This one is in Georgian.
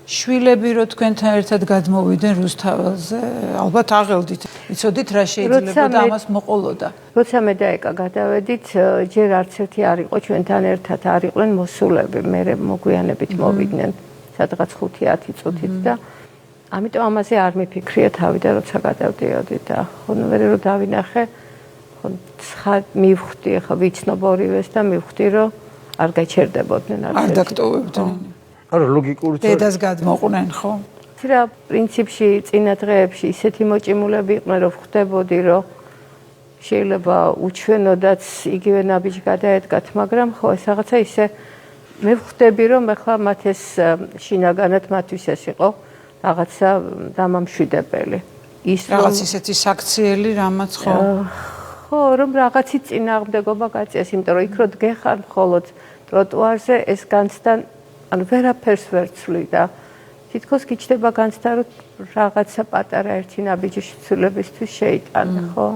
შვილები რო თქვენთან ერთად გადმოვიდნენ რუსთაველზე, ალბათ აღელდით, იცოდით რა შეიძლება და ამას მოყოლოდა. როცა მე და ეკა გადავედით, ჯერ არც ერთი არ იყო ჩვენთან ერთად, არ იყვნენ მოსულები, მე მოგვიანებით მოვიდნენ, სადღაც 5-10 წუთით და ამიტომ ამაზე არ მიფიქრია თავიდან როცა გადავდიოდი და ხონვერი რო დავინახე, ხა მივხვდი, ხა ვიცნობ ორივეს და მივხვდი რომ არ გაჩერდებოდნენ არ დაგტოვებდნენ. არა ლოგიკური დედას გადმოყვნენ ხო? რა პრინციპში წინა დღეებში ისეთი მოჭიმულები იყვნენ რომ ხვდებოდი რომ შეიძლება უჩვენოდაც იგივე ნაბიჯი გადაედგათ, მაგრამ ხო ეს რაღაცა ისე მე ვხვდები რომ ახლა მათ ეს შინაგანად მათთვის ეს იყო რაღაცა დამამშვიდებელი. რაღაც ისეთი საქციელი რამაც ხო? ხო, რომ რაღაცი წინააღმდეგობა გაწიეს, იმიტომ რომ იქ რო დგეხარ მხოლოდ ტროტუარზე ეს განცდა ანუ ვერაფერს ვერ ცვლი და თითქოს გიჩნდება განცდა რომ რაღაცა პატარა ერთი ნაბიჯი შვილებისთვის შეიტანა, ხო?